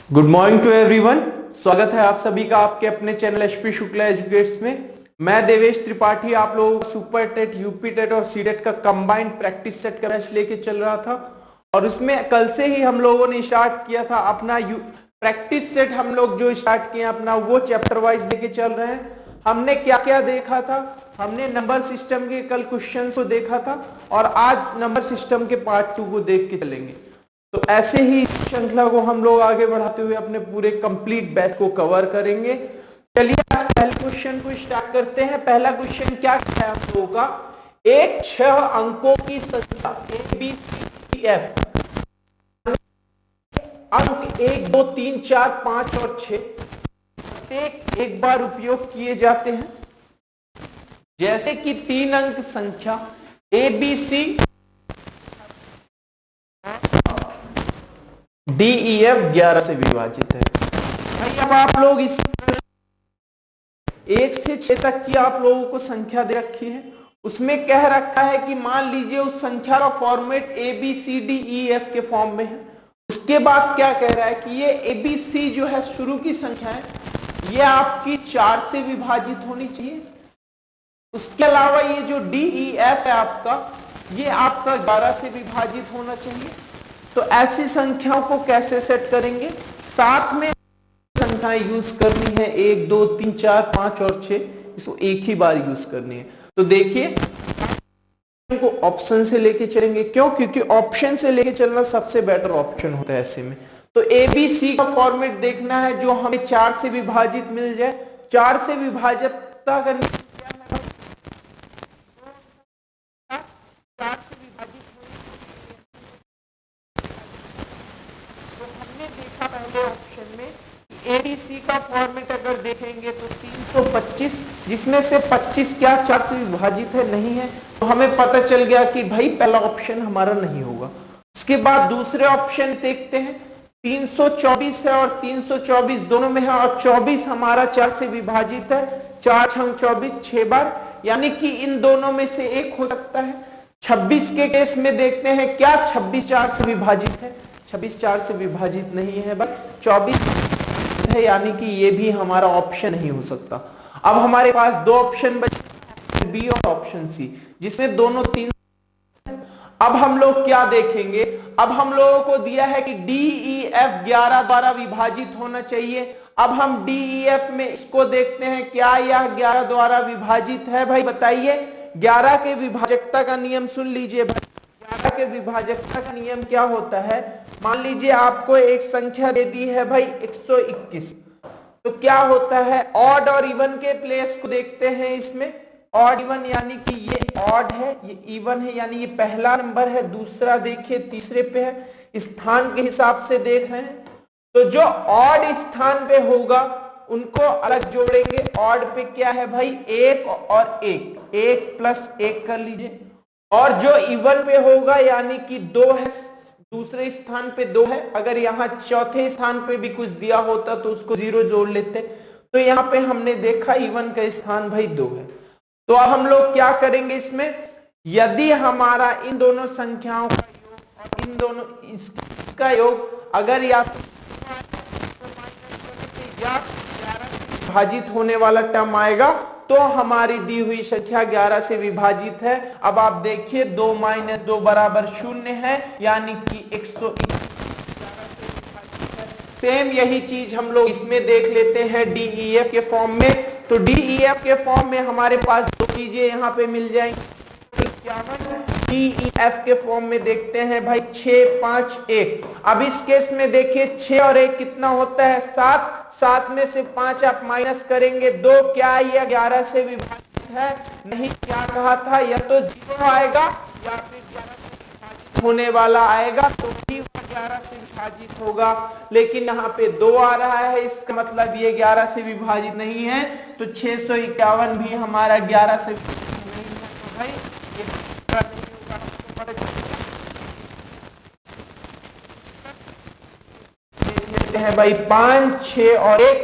Good morning to everyone. स्वागत है आप सभी का आपके अपने चैनल एचपी शुक्ला एजुकेट्स में। मैं देवेश त्रिपाठी आप लोगों को सुपर टेट, यूपी टेट और सीटेट का कंबाइंड प्रैक्टिस सेट का बैच लेके चल रहा था और उसमें कल से ही हम लोगों ने स्टार्ट किया था अपना प्रैक्टिस सेट। हम लोग जो स्टार्ट किए अपना वो चैप्टर वाइज लेके चल रहे हैं। हमने क्या क्या देखा था, हमने नंबर सिस्टम के कल क्वेश्चन को देखा था और आज नंबर सिस्टम के पार्ट 2 को देख के चलेंगे। तो ऐसे ही श्रृंखला को हम लोग आगे बढ़ाते हुए अपने पूरे कंप्लीट बैच को कवर करेंगे। चलिए आज पहले क्वेश्चन को स्टार्ट करते हैं। पहला क्वेश्चन क्या है हम लोगों का, एक 6 अंकों की संख्या ABCDF, अंक 1 2 3 4 5 और 6 प्रत्येक एक बार उपयोग किए जाते हैं। जैसे कि 3 अंक संख्या ABC DEF 11 से विभाजित है। भाई अब आप लोग इस 1 से 6 तक की आप लोगों को संख्या दे रखी है, उसमें कह रखा है कि मान लीजिए उस संख्या का फॉर्मेट ABCDEF के फॉर्म में है। उसके बाद क्या कह रहा है कि ये ABC जो है शुरू की संख्या है, ये आपकी 4 से विभाजित होनी चाहिए। उसके अलावा ये जो DEF है आपका, ये आपका 11 से विभाजित होना चाहिए। तो ऐसी संख्याओं को कैसे सेट करेंगे, साथ में संख्याएं यूज करनी है 1 2 3 4 5 और 6, इसको एक ही बार यूज करनी है। तो देखिए को ऑप्शन से लेके चलेंगे, क्यों? क्योंकि ऑप्शन से लेके चलना सबसे बेटर ऑप्शन होता है ऐसे में। तो ABC का फॉर्मेट देखना है जो हमें 4 से विभाजित मिल जाए। 4 से विभाजितता करनी है, ABC का फॉर्मेट अगर देखेंगे तो 325, जिसमें से 25 क्या 4 से विभाजित है, नहीं है। तो हमें पता चल गया कि भाई पहला ऑप्शन हमारा नहीं होगा। उसके बाद दूसरे ऑप्शन देखते हैं, 324 है और 324 दोनों में है और 24 हमारा 4 से विभाजित है। 4 6 24 6 बार, यानी कि इन दोनों में से एक हो सकता है। 26 के केस में देखते हैं, क्या 26 4 से विभाजित है? 26 4 से विभाजित नहीं है, बट 24 है, यानी कि ये भी हमारा ऑप्शन नहीं हो सकता। अब हमारे पास दो ऑप्शन बचे, बी और ऑप्शन सी, जिसमें दोनों 3। अब हम लोग क्या देखेंगे, अब हम लोगों को दिया है कि DEF 11 द्वारा विभाजित होना चाहिए। अब हम DEF में इसको देखते हैं, क्या यह 11 द्वारा विभाजित है? भाई बताइए, 11 के विभाजकता का नियम सुन लीजिए भाई। 11 के विभाजकता का नियम क्या होता है? मान लीजिए आपको एक संख्या दे दी है भाई 121, तो क्या होता है, ऑड और इवन के प्लेस को देखते हैं। इसमें ऑड इवन, यानी कि ये ऑड है, ये इवन है, यानी ये पहला नंबर है, दूसरा देखिए तीसरे पे है। स्थान के हिसाब से देख रहे हैं, तो जो ऑड स्थान पे होगा उनको अलग जोड़ेंगे। ऑड पे क्या है भाई, 1 और 1, 1 प्लस 1 कर लीजिए। और जो इवन पे होगा यानी कि 2 है, दूसरे स्थान पे 2 है। अगर यहाँ चौथे स्थान पे भी कुछ दिया होता तो उसको 0 जोड़ लेते। तो यहाँ पे हमने देखा इवन का स्थान भाई 2 है। तो अब हम लोग क्या करेंगे इसमें, यदि हमारा इन दोनों संख्याओं का योग और इन दोनों इसका योग अगर या विभाजित होने वाला टर्म आएगा तो हमारी दी हुई संख्या 11 से विभाजित है। अब आप देखिए 2 - 2 बराबर 0 है, यानी कि 121 सेम यही चीज हम लोग इसमें देख लेते हैं DEF के फॉर्म में। तो DEF के फॉर्म में हमारे पास दो चीजें यहाँ पे मिल जाएंगी। DEF के फॉर्म में देखते हैं भाई 6 5 1। अब इस केस में देखिए 6 और 1 कितना होता है, 7। 7 में से 5 आप माइनस करेंगे 2, क्या यह 11 से विभाजित है? नहीं। क्या कहा था, या तो 0 आएगा या फिर 11 से विभाजित होने वाला आएगा, तो भी 11 से विभाजित होगा। लेकिन यहाँ पे 2 आ रहा है, इसका मतलब ये 11 से विभाजित नहीं है। तो 651 भी हमारा 11 से विभाजित नहीं है। तो भाई है भाई 5 6 और 1,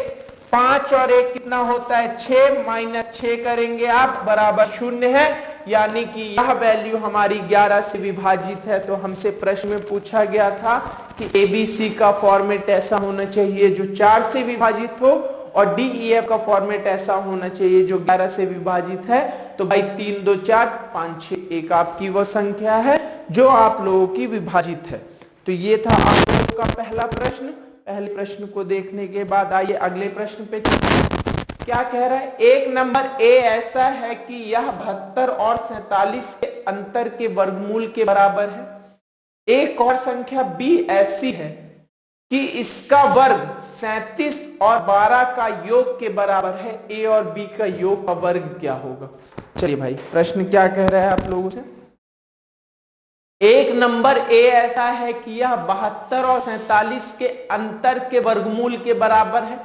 5 और 1 कितना होता है, 6 - 6 करेंगे आप बराबर 0 है। यानी कि यह वैल्यू हमारी 11 से विभाजित है। तो हमसे प्रश्न में पूछा गया था कि ABC का फॉर्मेट ऐसा होना चाहिए जो 4 से विभाजित हो और DEF का फॉर्मेट ऐसा होना चाहिए जो 11 से विभाजित है। तो भाई 3 2 4 5 6 1 आपकी वह संख्या है जो आप लोगों की विभाजित है। तो ये था आप लोगों का पहला प्रश्न। पहले प्रश्न को देखने के बाद आइए अगले प्रश्न पे क्या कह रहा है। एक नंबर ए ऐसा है कि यह 72 और 47 के अंतर के वर्गमूल के बराबर है। एक और संख्या बी ऐसी है कि इसका वर्ग 37 और 12 का योग के बराबर है। ए और बी का योग का वर्ग क्या होगा। चलिए भाई प्रश्न क्या कह रहा है आप लोगों से। एक नंबर ए ऐसा है कि यह 72 और 47 के अंतर के वर्गमूल के बराबर है।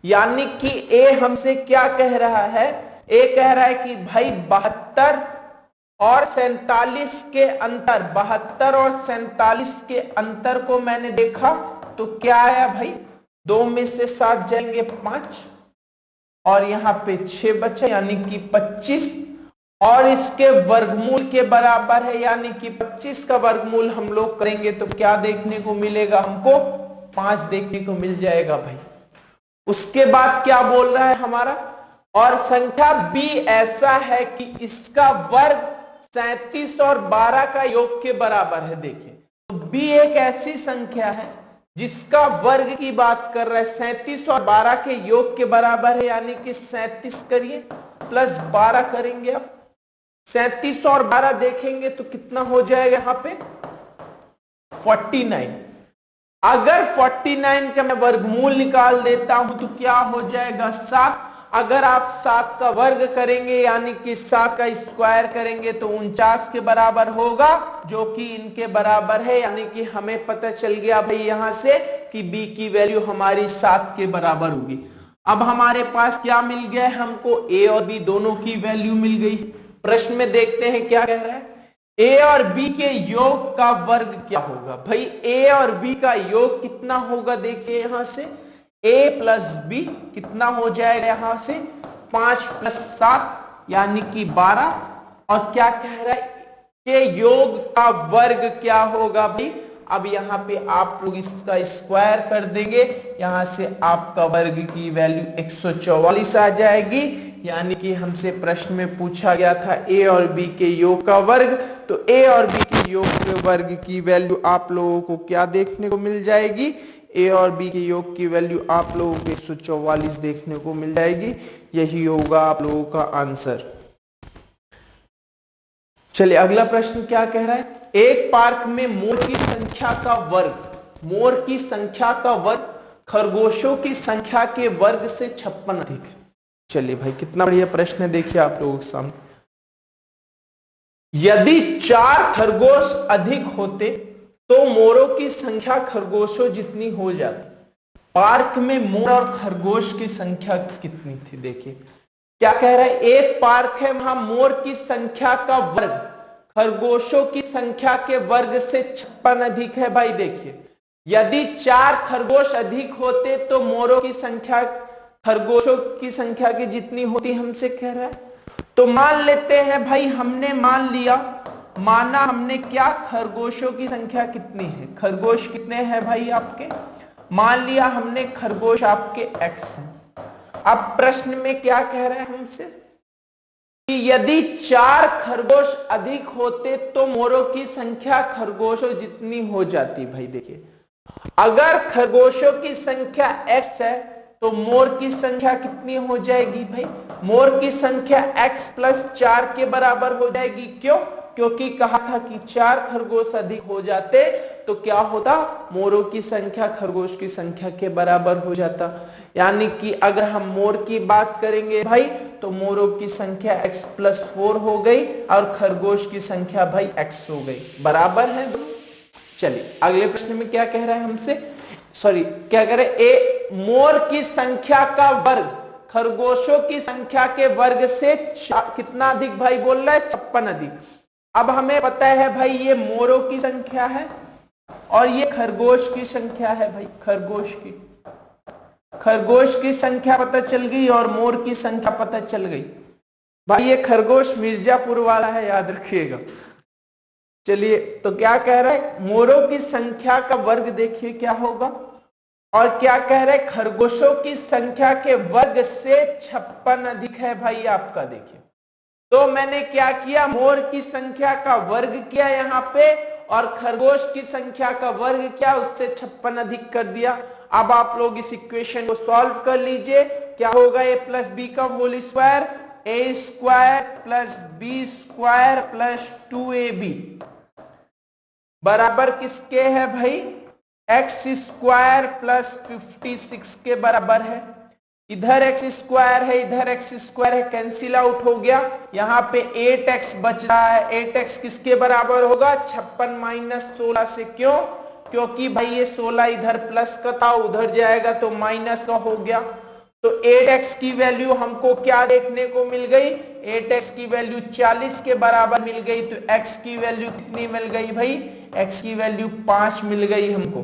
यानी कि ए हमसे क्या कह रहा है, ए कह रहा है कि भाई 72 और 47 के अंतर, 72 और 47 के अंतर को मैंने देखा तो क्या आया भाई, 2 में से 7 जाएंगे 5 और यहां पे 6 बचे यानी कि 25 और इसके वर्गमूल के बराबर है। यानी कि 25 का वर्गमूल हम लोग करेंगे तो क्या देखने को मिलेगा, हमको 5 देखने को मिल जाएगा भाई। उसके बाद क्या बोल रहा है हमारा, और संख्या बी ऐसा है कि इसका वर्ग 37 और 12 का योग के बराबर है। देखिए तो बी एक ऐसी संख्या है जिसका वर्ग की बात कर रहा है, 37 और 12 के योग के बराबर है। यानी कि 37 करिए प्लस 12 करेंगे, अब 37 और 12 देखेंगे तो कितना हो जाएगा यहां पे 49। अगर 49 का मैं वर्गमूल निकाल देता हूं तो क्या हो जाएगा 7। अगर आप 7 का वर्ग करेंगे यानी कि 7 का स्क्वायर करेंगे तो 49 के बराबर होगा जो कि इनके बराबर है। यानी कि हमें पता चल गया भाई यहां से कि बी की वैल्यू हमारी 7 के बराबर होगी। अब हमारे पास क्या मिल गया है, हमको ए और बी दोनों की वैल्यू मिल गई। प्रश्न में देखते हैं क्या कह रहा है, ए और बी के योग का वर्ग क्या होगा। भाई ए और बी का योग कितना होगा, देखिए यहां से a प्लस बी कितना हो जाएगा, यहां से 5 प्लस 7 यानी कि 12। और क्या कह रहा है के योग का वर्ग क्या होगा भाई। अब यहां पे आप लोग इसका स्क्वायर कर देंगे, यहां से आपका वर्ग की वैल्यू 144 आ जाएगी। यानी कि हमसे प्रश्न में पूछा गया था ए और बी के योग का वर्ग, तो ए और बी के योग के वर्ग की वैल्यू आप लोगों को क्या देखने को मिल जाएगी, ए और बी के योग की वैल्यू आप लोगों को 144 देखने को मिल जाएगी। यही होगा आप लोगों का आंसर। चलिए अगला प्रश्न क्या कह रहा है, एक पार्क में मोर की संख्या का वर्ग, मोर की संख्या का वर्ग खरगोशों की संख्या के वर्ग से 56 अधिक है। चलिए भाई कितना बढ़िया प्रश्न है, देखिए आप लोगों के सामने। यदि 4 खरगोश अधिक होते तो मोरों की संख्या खरगोशों जितनी हो जाती। पार्क में मोर और खरगोश की संख्या कितनी थी, देखिए क्या कह रहा है, एक पार्क है वहां मोर की संख्या का वर्ग खरगोशों की संख्या के वर्ग से 56 अधिक है। भाई देखिए यदि 4 खरगोश अधिक होते तो मोरों की संख्या खरगोशों की संख्या की जितनी होती हमसे कह रहा है। तो मान लेते हैं भाई, हमने मान लिया, माना हमने क्या, खरगोशों की संख्या कितनी है, खरगोश कितने हैं भाई आपके, मान लिया हमने खरगोश आपके x हैं। अब प्रश्न में क्या कह रहे हैं हमसे कि यदि 4 खरगोश अधिक होते तो मोरों की संख्या खरगोशों जितनी हो जाती। भाई देखिए अगर खरगोशों की संख्या x है तो मोर की संख्या कितनी हो जाएगी भाई, मोर की संख्या x प्लस 4 के बराबर हो जाएगी। क्यों, क्योंकि कहा था कि 4 खरगोश अधिक हो जाते तो क्या होता, मोरों की संख्या खरगोश की संख्या के बराबर हो जाता। यानी कि अगर हम मोर की बात करेंगे भाई तो मोरों की संख्या x प्लस 4 हो गई और खरगोश की संख्या भाई x हो गई, बराबर है। चलिए अगले प्रश्न में क्या कह रहा है हमसे, सॉरी क्या कह रहे हैं, ए मोर की संख्या का वर्ग खरगोशों की संख्या के वर्ग से कितना अधिक भाई बोल रहा है, 56 अधिक। अब हमें पता है भाई ये मोरों की संख्या है और ये खरगोश की संख्या है। भाई खरगोश की संख्या पता चल गई और मोर की संख्या पता चल गई। भाई ये खरगोश मिर्जापुर वाला है, याद रखिएगा। चलिए, तो क्या कह रहा है, मोरों की संख्या का वर्ग देखिए क्या होगा, और क्या कह रहे हैं, खरगोशों की संख्या के वर्ग से 56 अधिक है। भाई आपका देखिए, तो मैंने क्या किया, मोर की संख्या का वर्ग किया यहाँ पे, और खरगोश की संख्या का वर्ग किया, उससे 56 अधिक कर दिया। अब आप लोग इस इक्वेशन को सॉल्व कर लीजिए, क्या होगा, a प्लस बी का whole square, a square plus B square plus 2ab बराबर किसके है भाई, एक्स स्क्वायर प्लस 56 के बराबर है। इधर एक्स स्क्वायर है, इधर एक्स स्क्वायर है, कैंसिल आउट हो गया। यहाँ पे 8x बच रहा है, 8x किसके बराबर होगा, 56 माइनस 16 से। क्यों, क्योंकि भाई ये 16 इधर प्लस का था, उधर जाएगा तो माइनस का हो गया। तो 8x की वैल्यू हमको क्या देखने को मिल गई, 8x की वैल्यू 40 के बराबर मिल गई। तो x की वैल्यू कितनी मिल गई भाई, x की वैल्यू 5 मिल गई हमको।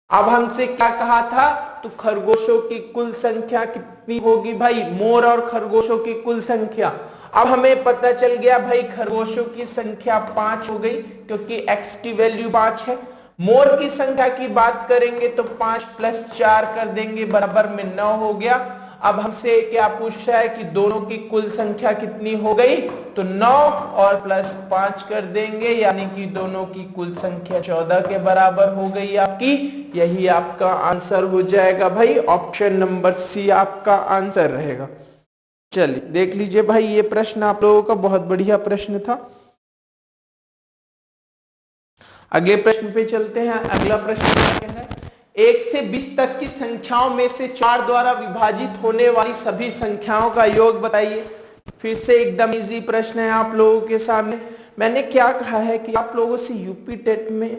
अब हमसे क्या कहा था, तो खरगोशों की कुल संख्या कितनी होगी भाई, मोर और खरगोशों की कुल संख्या। अब हमें पता चल गया भाई खरगोशों की संख्या 5 हो गई, क्योंकि x की वैल्यू 5 है। मोर की संख्या की बात करेंगे तो 5 प्लस 4 कर देंगे, बराबर में 9 हो गया। अब हमसे क्या पूछ रहा है कि दोनों की कुल संख्या कितनी हो गई, तो 9 और प्लस 5 कर देंगे, यानी कि दोनों की कुल संख्या 14 के बराबर हो गई आपकी। यही आपका आंसर हो जाएगा भाई, ऑप्शन नंबर सी आपका आंसर रहेगा। चलिए देख लीजिए भाई, ये प्रश्न आप लोगों का बहुत बढ़िया प्रश्न था। अगले प्रश्न पे चलते हैं। अगला प्रश्न क्या है, 1 से 20 तक की संख्याओं में से 4 द्वारा विभाजित होने वाली सभी संख्याओं का योग बताइए। फिर से एकदम इजी प्रश्न है आप लोगों के सामने। मैंने क्या कहा है कि आप लोगों से यूपी टेट में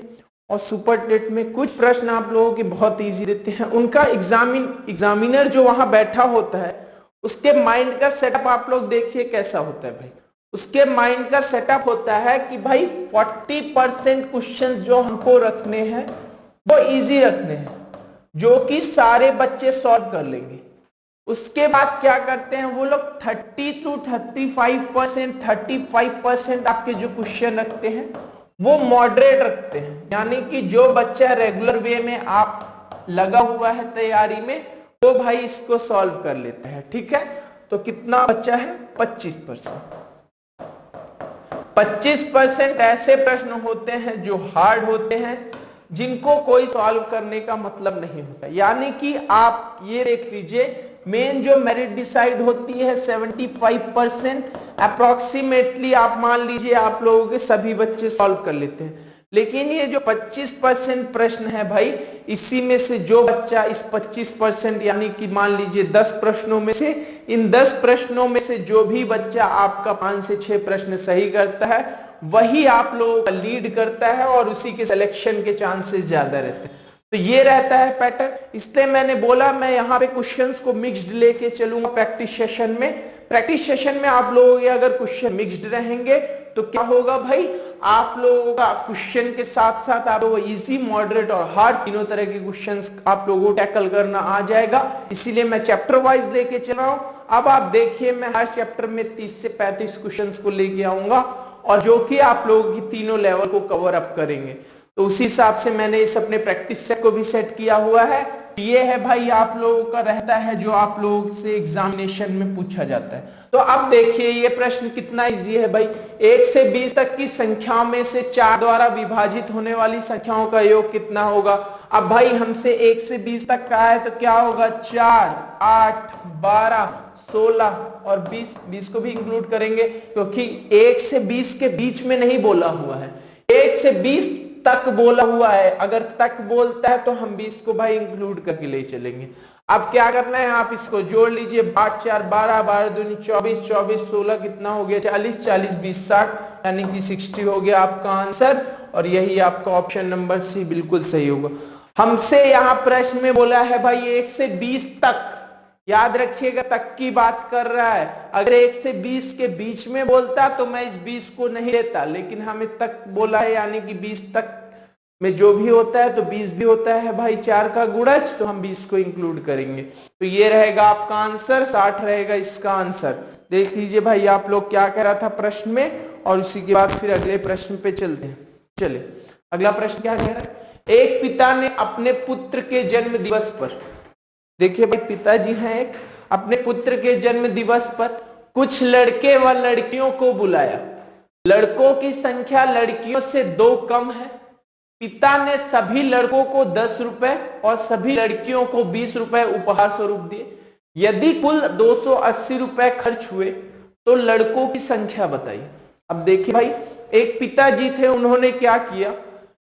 और सुपर टेट में कुछ प्रश्न आप लोगों के बहुत इजी देते हैं। उनका एग्जामिनर जो वहां बैठा होता है, उसके माइंड का सेटअप आप लोग देखिए कैसा होता है भाई। उसके माइंड का सेटअप होता है कि भाई 40% क्वेश्चंस जो हमको रखने हैं वो इजी रखने हैं, जो कि सारे बच्चे सॉल्व कर लेंगे। उसके बाद क्या करते हैं वो लोग 30 to 35%, 35% आपके जो क्वेश्चन रखते हैं वो मॉडरेट रखते हैं, यानी कि जो बच्चा रेगुलर वे में आप लगा हुआ है तैयारी में, वो भाई इसको सॉल्व कर लेता है। ठीक है, तो कितना बच्चा है, 25%। 25% ऐसे प्रश्न होते हैं जो हार्ड होते हैं, जिनको कोई सॉल्व करने का मतलब नहीं होता। यानी कि आप ये देख लीजिए, मेन जो मेरिट डिसाइड होती है 75% अप्रोक्सीमेटली आप मान लीजिए आप लोगों के सभी बच्चे सॉल्व कर लेते हैं। लेकिन ये जो 25% प्रश्न है भाई, इसी में से जो बच्चा इस 25% यानी कि मान लीजिए 10 प्रश्नों में से, इन 10 प्रश्नों में से जो भी बच्चा आपका 5 से 6 प्रश्न सही करता है, वही आप लोगों का लीड करता है और उसी के सिलेक्शन के चांसेस ज्यादा रहते हैं। तो ये रहता है पैटर्न। इसलिए मैंने बोला मैं यहाँ पे क्वेश्चंस को मिक्स्ड लेके चलूंगा प्रैक्टिस सेशन में। प्रैक्टिस सेशन में आप लोगों के अगर क्वेश्चन मिक्स्ड रहेंगे तो क्या होगा भाई, आप लोगों का क्वेश्चन के साथ साथ आप लोगों इजी, मॉडरेट और हार्ड तीनों तरह के क्वेश्चंस आप लोगों को टैकल करना आ जाएगा। इसीलिए मैं चैप्टर वाइज लेके चला हूं। अब आप देखिए, मैं हर चैप्टर में 30 से 35 क्वेश्चंस को लेके आऊंगा, और जो कि आप लोगों की तीनों लेवल को कवर अप करेंगे। तो उसी हिसाब से मैंने इस अपने प्रैक्टिस सेट को भी सेट किया हुआ है। ये है भाई आप लोगों का रहता है जो आप लोगों से एग्जामिनेशन में पूछा जाता है। तो अब देखिए ये प्रश्न कितना इजी है भाई, 1 से 20 तक की संख्याओं में से 4 द्वारा विभाजित होने वाली संख्याओं का योग कितना होगा। अब भाई हमसे 1 से 20 तक का है तो क्या होगा, 4, 8, 12, 16 और 20 को भी इंक्लूड करेंगे, क्योंकि 1 से 20 के बीच में नहीं बोला हुआ है, 1 से 20 तक बोला हुआ है। अगर तक बोलता है तो हम 20 को भाई इंक्लूड करके ले चलेंगे। अब क्या करना है, आप इसको जोड़ लीजिए, 8 4 12, 12 दूनी 24, 24 16 कितना हो गया, 40, 40 20 60, यानी कि 60 हो गया आपका आंसर। और यही आपका ऑप्शन नंबर सी बिल्कुल सही होगा। हमसे यहाँ प्रश्न में बोला है भाई 1 से 20 तक, याद रखिएगा तक की बात कर रहा है। अगर 1 से 20 के बीच में बोलता तो मैं इस 20 को नहीं लेता, लेकिन हमें तक बोला है, यानी कि 20 तक में जो भी होता है तो 20 भी होता है भाई, 4 का गुणज, तो हम 20 को इंक्लूड करेंगे। तो ये रहेगा आपका आंसर, 60 रहेगा इसका आंसर। देख लीजिए भाई आप लोग क्या कह रहा था प्रश्न में, और उसी के बाद फिर अगले प्रश्न पे चलते हैं। चले अगला प्रश्न क्या कह रहा है। एक पिता ने अपने पुत्र के जन्म दिवस पर, देखिए भाई पिताजी हैं एक, अपने पुत्र के जन्म दिवस पर कुछ लड़के व लड़कियों को बुलाया। लड़कों की संख्या लड़कियों से 2 कम है। पिता ने सभी लड़कों को 10 रुपए और सभी लड़कियों को 20 रुपए उपहार स्वरूप दिए। यदि कुल 280 रुपए खर्च हुए तो लड़कों की संख्या बताइए। अब देखिए भाई एक पिताजी थे, उन्होंने क्या किया,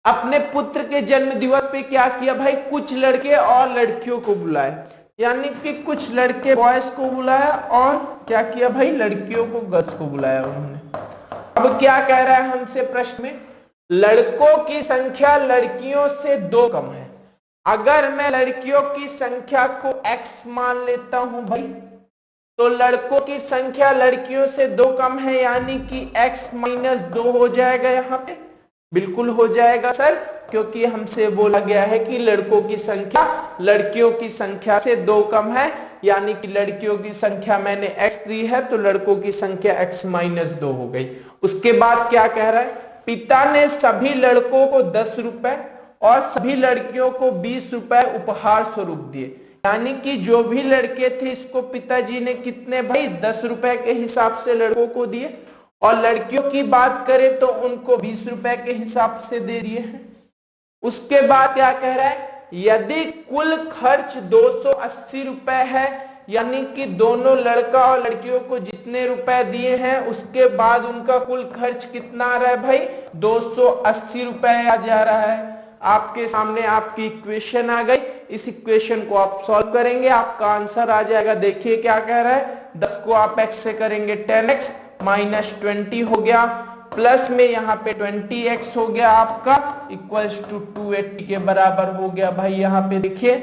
अपने पुत्र के जन्म दिवस पे क्या किया भाई, कुछ लड़के और लड़कियों को बुलाए, यानी कि कुछ लड़के बॉयज को बुलाया और क्या किया भाई, लड़कियों को गर्ल्स को बुलाया उन्होंने। अब क्या कह रहा है हमसे प्रश्न में, लड़कों की संख्या लड़कियों से 2 कम है। अगर मैं लड़कियों की संख्या को x मान लेता हूं भाई, तो लड़कों की संख्या लड़कियों से 2 कम है, यानी कि x माइनस 2 हो जाएगा। यहाँ पे बिल्कुल हो जाएगा सर, क्योंकि हमसे बोला गया है कि लड़कों की संख्या लड़कियों की संख्या से 2 कम है, यानी कि लड़कियों की संख्या मैंने x दी है तो लड़कों की संख्या x माइनस 2 हो गई। उसके बाद क्या कह रहा है, पिता ने सभी लड़कों को 10 रुपए और सभी लड़कियों को 20 रुपए उपहार स्वरूप दिए, यानी कि जो भी लड़के थे इसको पिताजी ने कितने भाई 10 रुपए के हिसाब से लड़कों को दिए, और लड़कियों की बात करें तो उनको 20 रुपए के हिसाब से दे दिए हैं। उसके बाद क्या कह रहा है, यदि कुल खर्च 280 रुपए है, यानी कि दोनों लड़का और लड़कियों को जितने रुपए दिए हैं उसके बाद उनका कुल खर्च कितना आ रहा है भाई, 280 रुपए आ जा रहा है। आपके सामने आपकी इक्वेशन आ गई, इस इक्वेशन को आप सॉल्व करेंगे, आपका आंसर आ जाएगा। देखिए क्या कह रहा है, 10 को आप x से करेंगे 10x माइनस 20 हो गया, प्लस में यहाँ पे 20x हो गया आपका, इक्वल्स टू 280 के बराबर हो गया। भाई यहाँ पे देखिए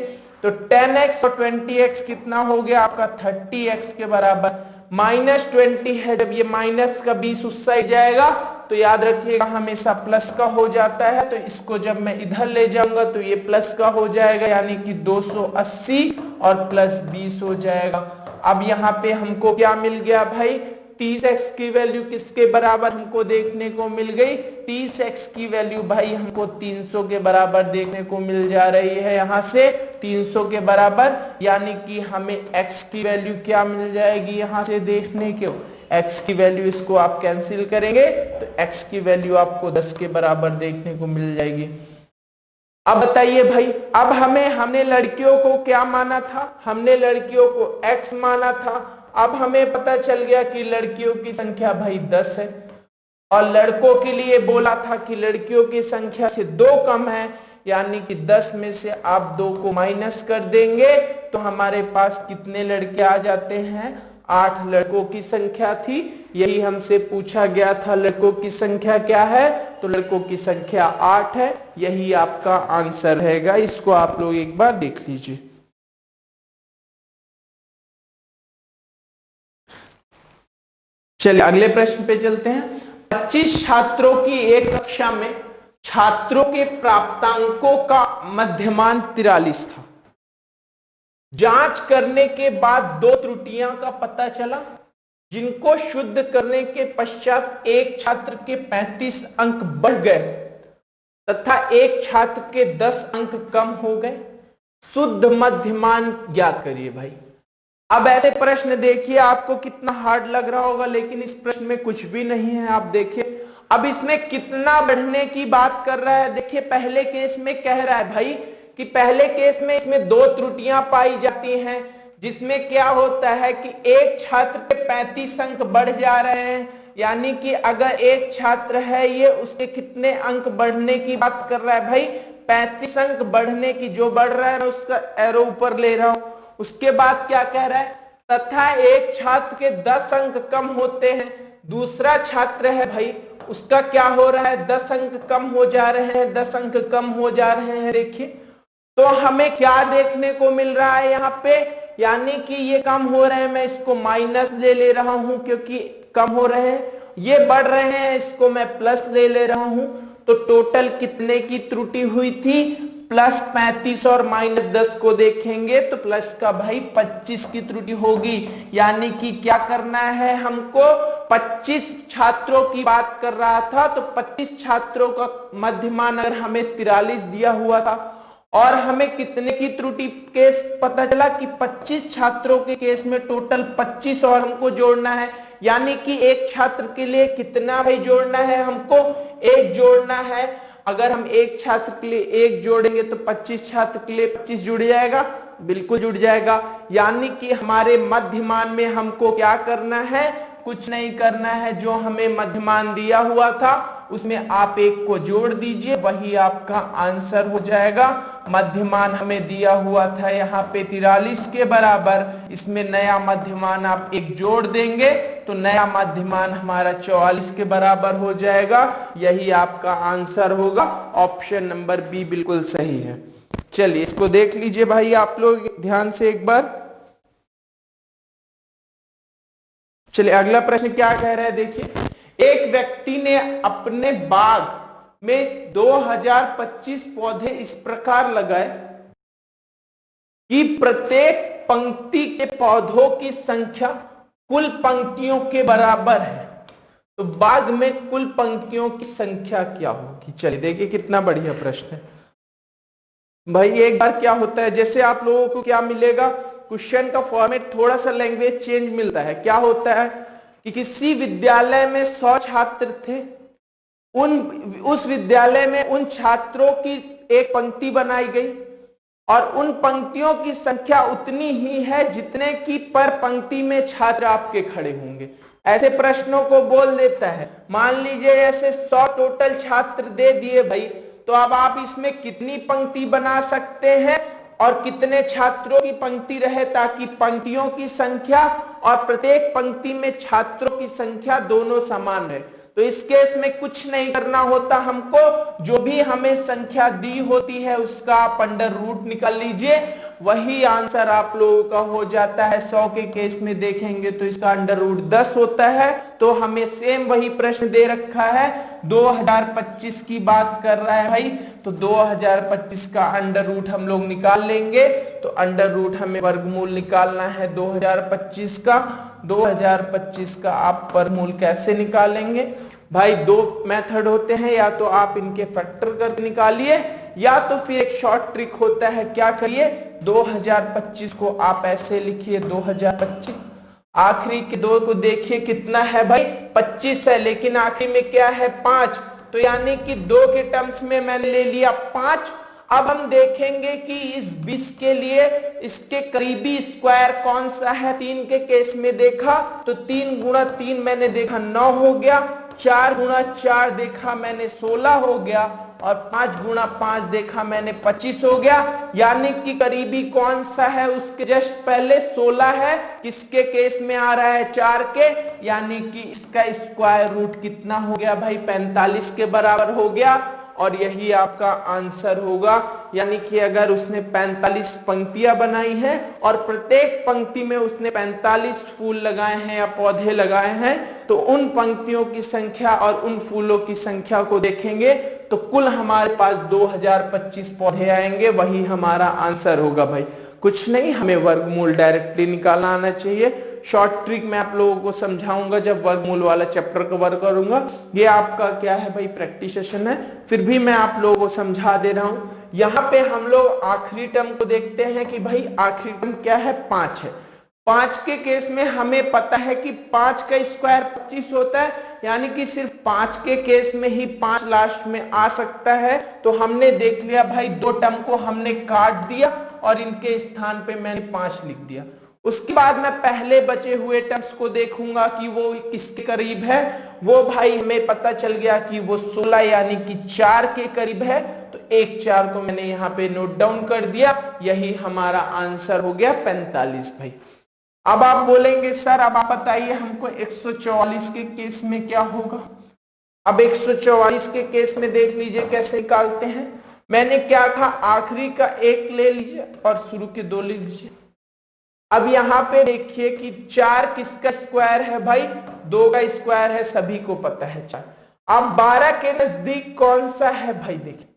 तो 10x और 20x कितना हो गया आपका 30x के बराबर, माइनस 20 है, जब ये माइनस का 20 उस साइड जाएगा तो याद रखिएगा हमेशा प्लस का हो जाता है, तो इसको जब मैं इधर ले जाऊंगा तो ये प्लस का हो जाएगा, यानी कि 280 और प्लस 20 हो जाएगा। अब यहाँ पे हमको क्या मिल गया भाई, 30x की वैल्यू किसके बराबर हमको देखने को मिल गई, 30x की वैल्यू भाई हमको 300 के बराबर देखने को मिल जा रही है, यहाँ से 300 के बराबर, यानी कि हमें x की वैल्यू क्या मिल जाएगी यहाँ से देखने को, x की वैल्यू इसको आप कैंसिल करेंगे तो x की वैल्यू आपको 10 के बराबर देखने को मिल जाएगी। अब बताइए भाई, अब हमने लड़कियों को क्या माना था, हमने लड़कियों को x माना था। अब हमें पता चल गया कि लड़कियों की संख्या भाई 10 है, और लड़कों के लिए बोला था कि लड़कियों की संख्या से 2 कम है, यानी कि 10 में से आप 2 को माइनस कर देंगे तो हमारे पास कितने लड़के आ जाते हैं, 8 लड़कों की संख्या थी। यही हमसे पूछा गया था लड़कों की संख्या क्या है, तो लड़कों की संख्या 8 है, यही आपका आंसर रहेगा। इसको आप लोग एक बार देख लीजिए। चलिए अगले प्रश्न पे चलते हैं। 25 छात्रों की एक कक्षा में छात्रों के प्राप्तांकों का मध्यमान 43 था। जांच करने के बाद 2 त्रुटियां का पता चला, जिनको शुद्ध करने के पश्चात एक छात्र के 35 अंक बढ़ गए तथा एक छात्र के 10 अंक कम हो गए। शुद्ध मध्यमान ज्ञात करिए भाई। अब ऐसे प्रश्न देखिए आपको कितना हार्ड लग रहा होगा, लेकिन इस प्रश्न में कुछ भी नहीं है। आप देखिए अब इसमें कितना बढ़ने की बात कर रहा है। देखिए पहले केस में कह रहा है भाई कि पहले केस में इसमें 2 त्रुटियां पाई जाती हैं, जिसमें क्या होता है कि एक छात्र के 35 अंक बढ़ जा रहे हैं, यानी कि अगर एक छात्र है ये उसके कितने अंक बढ़ने की बात कर रहा है भाई, 35 अंक बढ़ने की, जो बढ़ रहा है मैं उसका एरो ऊपर ले रहा हूं। उसके बाद क्या कह रहा है, तथा एक छात्र के 10 अंक कम होते हैं। दूसरा छात्र है भाई उसका क्या हो रहा है, 10 अंक कम हो जा रहे हैं, 10 अंक कम हो जा रहे हैं। देखिए तो हमें क्या देखने को मिल रहा है यहाँ पे, यानी कि ये कम हो रहे हैं, मैं इसको माइनस ले रहा हूं क्योंकि कम हो रहे हैं, ये बढ़ रहे हैं, इसको मैं प्लस ले रहा हूं। तो टोटल कितने की त्रुटि हुई थी, प्लस 35 और माइनस 10 को देखेंगे तो प्लस का भाई 25 की त्रुटि होगी। यानी कि क्या करना है हमको, 25 छात्रों की बात कर रहा था तो 25 छात्रों का मध्यमान अगर हमें 43 दिया हुआ था और हमें कितने की त्रुटि केस पता चला कि 25 छात्रों के केस में टोटल 25 और हमको जोड़ना है। यानी कि एक छात्र के लिए कितना भाई जोड़ना है हमको, एक जोड़ना है। अगर हम एक छात्र के लिए एक जोड़ेंगे तो 25 छात्र के लिए 25 जुड़ जाएगा, बिल्कुल जुड़ जाएगा। यानी कि हमारे मध्यमान में हमको क्या करना है, कुछ नहीं करना है, जो हमें मध्यमान दिया हुआ था उसमें आप एक को जोड़ दीजिए, वही आपका आंसर हो जाएगा। मध्यमान हमें दिया हुआ था यहाँ पे 43 के बराबर, इसमें नया मध्यमान आप एक जोड़ देंगे तो नया मध्यमान हमारा 44 के बराबर हो जाएगा। यही आपका आंसर होगा। ऑप्शन नंबर बी बिल्कुल सही है। चलिए इसको देख लीजिए भाई आप लोग ध्यान से एक बार। चलिए अगला प्रश्न क्या कह रहा है, देखिए, एक व्यक्ति ने अपने बाग में 2025 पौधे इस प्रकार लगाए कि प्रत्येक पंक्ति के पौधों की संख्या कुल पंक्तियों के बराबर है। तो बाग में कुल पंक्तियों की संख्या क्या होगी। चलिए देखिए कितना बढ़िया प्रश्न है भाई। एक बार क्या होता है, जैसे आप लोगों को क्या मिलेगा, क्वेश्चन का फॉर्मेट थोड़ा सा लैंग्वेज चेंज मिलता है। क्या होता है कि किसी विद्यालय में 100 छात्र थे, उस विद्यालय में उन छात्रों की एक पंक्ति बनाई गई और उन पंक्तियों की संख्या उतनी ही है जितने की पर पंक्ति में छात्र आपके खड़े होंगे। ऐसे प्रश्नों को बोल देता है। मान लीजिए ऐसे 100 टोटल छात्र दे दिए भाई, तो अब आप इसमें कितनी पंक्ति बना सकते हैं और कितने छात्रों की पंक्ति रहे, ताकि पंक्तियों की संख्या और प्रत्येक पंक्ति में छात्रों की संख्या दोनों समान रहे। तो इस केस में कुछ नहीं करना होता हमको, जो भी हमें संख्या दी होती है उसका आप अंडर रूट निकाल लीजिए, वही आंसर आप लोगों का हो जाता है। 100 के केस में देखेंगे तो इसका अंडर रूट 10 होता है। तो हमें सेम वही प्रश्न दे रखा है, 2025 की बात कर रहा है भाई, तो 2025 का अंडर रूट हम लोग निकाल लेंगे। तो अंडर रूट हमें वर्गमूल निकालना है 2025 का। 2025 का आप वर्गमूल कैसे निकालेंगे भाई, दो मेथड होते हैं, या तो आप इनके फैक्टर करके निकालिए या तो फिर एक शॉर्ट ट्रिक होता है। क्या करिए, 2025 को आप ऐसे लिखिए 2025, आखिरी के दो को देखिए कितना है भाई 25 है, लेकिन आखिरी में क्या है 5, तो यानी कि 2 के टर्म्स में मैंने ले लिया 5। अब हम देखेंगे कि इस 20 के लिए इसके करीबी स्क्वायर कौन सा है। 3 के केस में देखा तो 3 गुणा 3 मैंने देखा 9 हो गया, 4 गुणा 4 देखा मैंने 16 हो गया और 5 गुणा 5 देखा मैंने 25 हो गया। यानी कि करीबी कौन सा है, उसके जस्ट पहले 16 है, किसके केस में आ रहा है 4 के, यानी कि इसका स्क्वायर रूट कितना हो गया भाई 45 के बराबर हो गया और यही आपका आंसर होगा। यानी कि अगर उसने 45 पंक्तियां बनाई हैं और प्रत्येक पंक्ति में उसने 45 फूल लगाए हैं या पौधे लगाए हैं, तो उन पंक्तियों की संख्या और उन फूलों की संख्या को देखेंगे तो कुल हमारे पास 2025 पौधे आएंगे, वही हमारा आंसर होगा भाई। कुछ नहीं, हमें वर्गमूल डायरेक्टली निकालना आना चाहिए। शॉर्ट ट्रिक मैं आप लोगों को समझाऊंगा जब वर्गमूल वाला चैप्टर कवर करूंगा। ये आपका क्या है भाई प्रैक्टिस सेशन है, फिर भी मैं आप लोगों को समझा दे रहा हूं। यहाँ पे हम लोग आखिरी टर्म को देखते हैं कि भाई आखिरी टर्म क्या है 5 है। 5 के केस में हमें पता है कि 5 का स्क्वायर 25 होता है, यानी कि सिर्फ 5 के केस में ही 5 लास्ट में आ सकता है। तो हमने देख लिया भाई, 2 टर्म को हमने काट दिया और इनके स्थान पे मैंने 5 लिख दिया। उसके बाद मैं पहले बचे हुए टर्म्स को देखूंगा कि वो किसके करीब है। वो भाई हमें पता चल गया कि वो 16 यानी कि 4 के करीब है, तो 1 4 को मैंने यहाँ पे नोट डाउन कर दिया, यही हमारा आंसर हो गया 45 भाई। अब आप बोलेंगे सर अब आप बताइए हमको 144 के केस में क्या होगा। अब 144 के केस में देख लीजिए कैसे निकालते हैं। मैंने क्या कहा, आखिरी का 1 ले लीजिए और शुरू के 2 ले लीजिए। अब यहां पे देखिए कि 4 किसका स्क्वायर है भाई, 2 का स्क्वायर है, सभी को पता है 4। अब 12 के नजदीक कौन सा है भाई, देखिए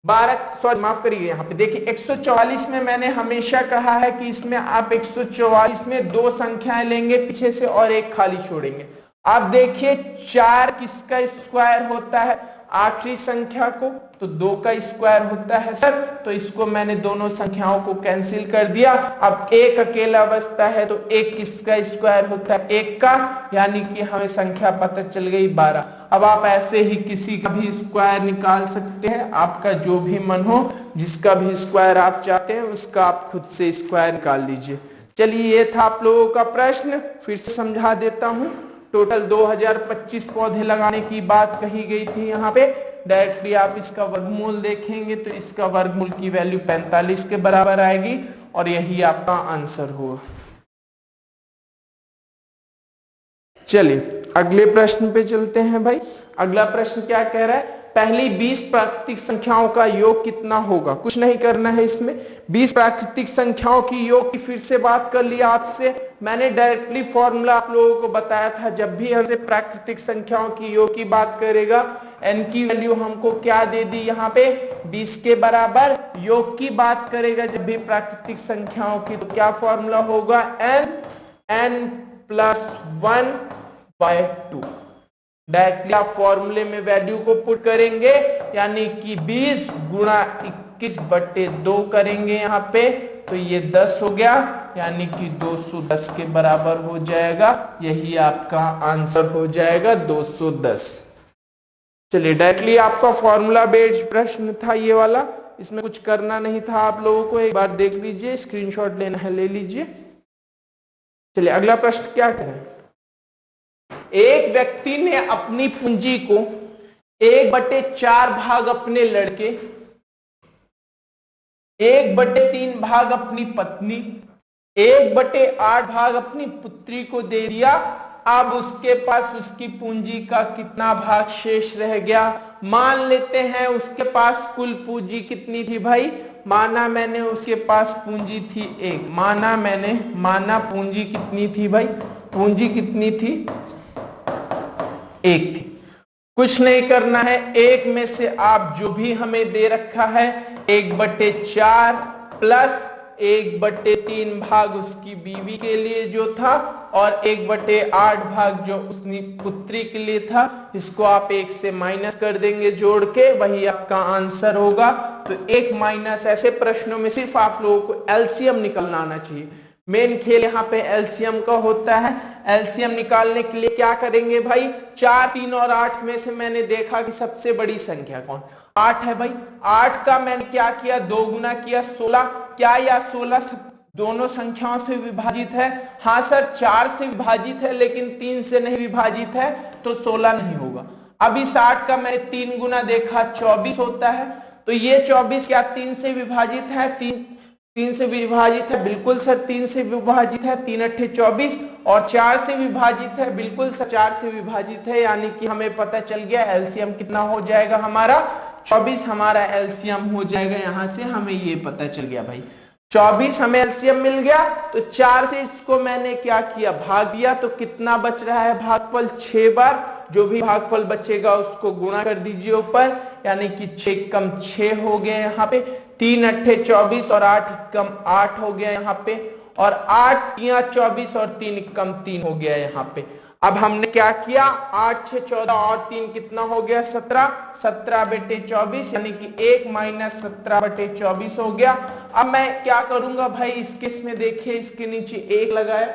12 सॉरी माफ करिए, यहाँ पे देखिए 144 में मैंने हमेशा कहा है कि इसमें आप 144 में 2 संख्याएं लेंगे पीछे से और एक खाली छोड़ेंगे। आप देखिए 4 किसका स्क्वायर होता है, आखिरी संख्या को, तो 2 का स्क्वायर होता है सर, तो इसको मैंने दोनों संख्याओं को कैंसिल कर दिया। अब एक अकेला बचता है, तो एक किसका स्क्वायर होता है, 1 का, यानी कि हमें संख्या पता चल गई 12। अब आप ऐसे ही किसी का भी स्क्वायर निकाल सकते हैं, आपका जो भी मन हो, जिसका भी स्क्वायर आप चाहते हैं उसका आप खुद से स्क्वायर निकाल लीजिए। चलिए, ये था आप लोगों का प्रश्न, फिर से समझा देता हूं। टोटल 2025 पौधे लगाने की बात कही गई थी। यहाँ पे डायरेक्टली आप इसका वर्गमूल देखेंगे तो इसका वर्गमूल की वैल्यू 45 के बराबर आएगी और यही आपका आंसर होगा। चलिए अगले प्रश्न पे चलते हैं भाई। अगला प्रश्न क्या कह रहा है, पहली 20 प्राकृतिक संख्याओं का योग कितना होगा। कुछ नहीं करना है इसमें, 20 प्राकृतिक संख्याओं की योग की फिर से बात कर लिया आपसे। मैंने डायरेक्टली फॉर्मूला आप लोगों को बताया था, जब भी हमसे प्राकृतिक संख्याओं की योग की बात करेगा, n की वैल्यू हमको क्या दे दी यहाँ पे 20 के बराबर। योग की बात करेगा जब भी प्राकृतिक संख्याओं की, तो क्या फॉर्मूला होगा, n प्लस 1/2। डायरेक्टली आप फॉर्मूले में वैल्यू को पुट करेंगे, यानी कि 20 गुणा 21/2 करेंगे यहाँ पे, तो ये 10 हो गया, यानी कि 210 के बराबर हो जाएगा। यही आपका आंसर हो जाएगा 210। चलिए, डायरेक्टली आपका फॉर्मूला बेस्ड प्रश्न था ये वाला, इसमें कुछ करना नहीं था आप लोगों को। एक बार देख लीजिए, स्क्रीनशॉट लेना है ले लीजिए। चलिए अगला प्रश्न क्या करें, एक व्यक्ति ने अपनी पूंजी को 1/4 भाग अपने लड़के, 1/3 भाग अपनी पत्नी, 1/8 भाग अपनी पुत्री को दे दिया। अब उसके पास उसकी पूंजी का कितना भाग शेष रह गया। मान लेते हैं उसके पास कुल पूंजी कितनी थी भाई, माना मैंने उसके पास पूंजी थी 1, माना पूंजी कितनी थी भाई, पूंजी कितनी थी, 1 थी। कुछ नहीं करना है, 1 में से आप जो भी हमें दे रखा है 1/4 प्लस 1/3 भाग उसकी बीवी के लिए जो था, और 1/8 भाग जो उसकी पुत्री के लिए था, इसको आप 1 से माइनस कर देंगे जोड़ के, वही आपका आंसर होगा। तो एक माइनस, ऐसे प्रश्नों में सिर्फ आप लोगों को एलसीएम निकलना आना चाहिए। मेन खेल यहाँ पे एलसीएम का होता है। एलसीएम निकालने के लिए क्या करेंगे भाई, 4, 3 और 8 में से मैंने देखा कि सबसे बड़ी संख्या कौन, 8 है भाई। 8 का मैंने क्या किया, 2 गुना किया 16। क्या या 16 दोनों संख्याओं से विभाजित है, हाँ सर 4 से विभाजित है, लेकिन 3 से नहीं विभाजित है, तो 16 नहीं होगा। अब इस 8 का मैंने 3 गुना देखा 24 होता है, तो ये 24 क्या 3 से विभाजित है, 3 से विभाजित है, बिल्कुल सर 3 से विभाजित है, 3 8 24, और 4 से विभाजित है, बिल्कुल सर 4 से विभाजित है, यानी कि हमें पता चल गया एलसीएम कितना हो जाएगा हमारा 24 हमारा एलसीएम हो जाएगा। यहां से हमें ये पता चल गया भाई 24 हमें एलसीएम मिल गया। तो 4 से इसको मैंने क्या किया, भाग दिया, तो कितना बच रहा है भागफल 6 बार। जो भी भागफल बचेगा उसको गुणा कर दीजिए ऊपर, यानी कि 6 कम 6 हो गए यहाँ पे, 3 8 24 और 8 कम 8 हो गया यहाँ पे, और 8 या 24 और 3 कम 3 हो गया यहाँ पे। अब हमने क्या किया, 8 6 14 और 3 कितना हो गया 17, 17/24, यानी कि 1 माइनस 17/24 हो गया। अब मैं क्या करूंगा भाई, इस केस में देखिए इसके नीचे 1 लगाया,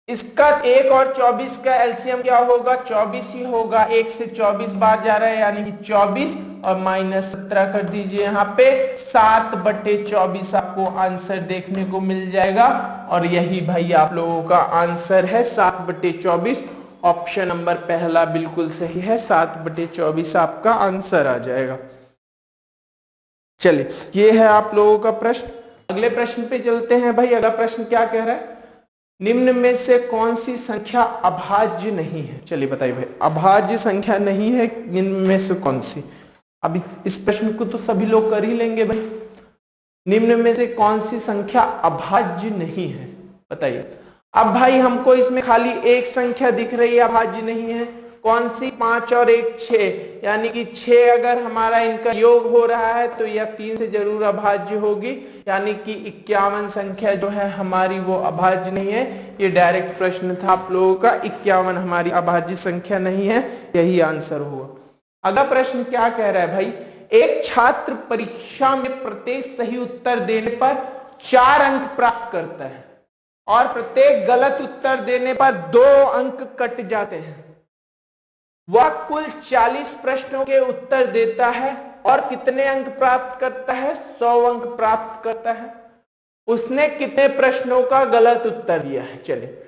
इसका 1 और 24 का एलसीएम क्या होगा, 24 ही होगा। 1 से 24 बार जा रहा है, यानी कि 24 और माइनस 17 कर दीजिए यहाँ पे, 7/24 आपको आंसर देखने को मिल जाएगा। और यही भाई आप लोगों का आंसर है 7/24। ऑप्शन नंबर पहला बिल्कुल सही है, 7/24 आपका आंसर आ जाएगा। चलिए, ये है आप लोगों का प्रश्न। अगले प्रश्न पे चलते हैं भाई। अगला प्रश्न क्या कह रहा है, निम्न में से कौन सी संख्या अभाज्य नहीं है। चलिए बताइए भाई, अभाज्य संख्या नहीं है, निम्न में से कौन सी। अभी इस प्रश्न को तो सभी लोग कर ही लेंगे भाई, निम्न में से कौन सी संख्या अभाज्य नहीं है, बताइए। अब भाई हमको इसमें खाली एक संख्या दिख रही है अभाज्य नहीं है, कौन सी 5 और 1 6, यानी कि 6 अगर हमारा इनका योग हो रहा है तो यह 3 से जरूर अभाज्य होगी, यानी कि 51 संख्या जो है हमारी वो अभाज्य नहीं है। ये डायरेक्ट प्रश्न था आप लोगों का, 51 हमारी अभाज्य संख्या नहीं है, यही आंसर हुआ। अगला प्रश्न क्या कह रहा है भाई, एक छात्र परीक्षा में प्रत्येक सही उत्तर देने पर 4 अंक प्राप्त करता है और प्रत्येक गलत उत्तर देने पर 2 अंक कट जाते हैं। वह कुल 40 प्रश्नों के उत्तर देता है और कितने अंक प्राप्त करता है? 100 अंक प्राप्त करता है। उसने कितने प्रश्नों का गलत उत्तर दिया है? चलिए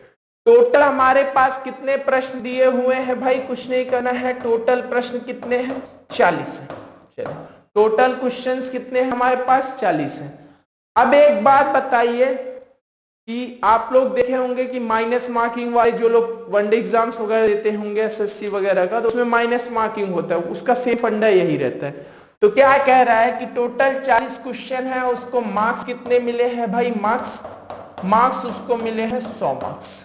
टोटल हमारे पास कितने प्रश्न दिए हुए हैं भाई, कुछ नहीं करना है, टोटल प्रश्न कितने हैं? 40 है। चलिए टोटल क्वेश्चंस कितने हैं हमारे पास? 40 हैं। अब एक बात बताइए कि आप लोग देखे होंगे कि माइनस मार्किंग वाले जो लोग वनडे एग्जाम्स वगैरह देते होंगे एसएससी वगैरह का, तो उसमें माइनस मार्किंग होता है, उसका सेम फंडा यही रहता है। तो क्या कह रहा है कि टोटल 40 क्वेश्चन है, उसको मार्क्स कितने मिले हैं भाई? मार्क्स उसको मिले हैं 100 मार्क्स।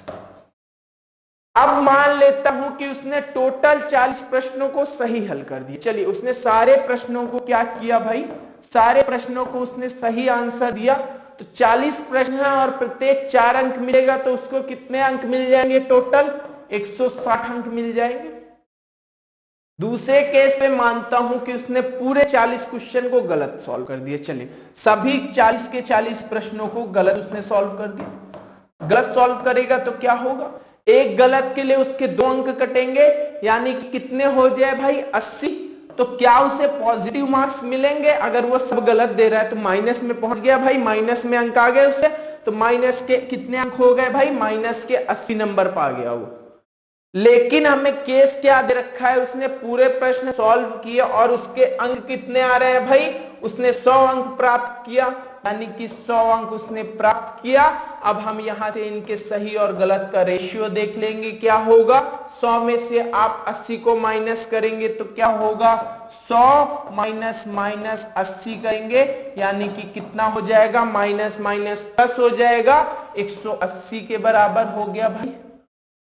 अब मान लेता हूं कि उसने टोटल 40 प्रश्नों को सही हल कर दिया। चलिए उसने सारे प्रश्नों को क्या किया भाई? सारे प्रश्नों को उसने सही आंसर दिया। तो 40 प्रश्न है और प्रत्येक 4 अंक मिलेगा, तो उसको कितने अंक मिल जाएंगे? टोटल 160 अंक मिल जाएंगे। दूसरे केस में मानता हूं कि उसने पूरे 40 क्वेश्चन को गलत सॉल्व कर दिया। चलिए सभी 40 के 40 प्रश्नों को गलत उसने सॉल्व कर दिया। गलत सॉल्व करेगा तो क्या होगा? एक गलत के लिए उसके 2 अंक कटेंगे, यानी कि कितने हो जाए भाई? 80। तो क्या उसे पॉजिटिव मार्क्स मिलेंगे? अगर वो सब गलत दे रहा है तो माइनस में पहुंच गया भाई, माइनस में अंक आ गए उसे, तो माइनस के कितने अंक हो गए भाई? माइनस के 80 नंबर पा गया वो। लेकिन हमें केस क्या दे रखा है? उसने पूरे प्रश्न सॉल्व किए और उसके अंक कितने आ रहे हैं भाई? उसने 100 अंक प्राप्त किया, यानी कि 100 अंक उसने प्राप्त किया। अब हम यहां से इनके सही और गलत का रेशियो देख लेंगे, क्या होगा? 100 में से आप 80 को माइनस करेंगे तो क्या होगा? 100 माइनस माइनस 80 करेंगे, यानी कि कितना हो जाएगा? माइनस माइनस प्लस हो जाएगा, 180 के बराबर हो गया भाई।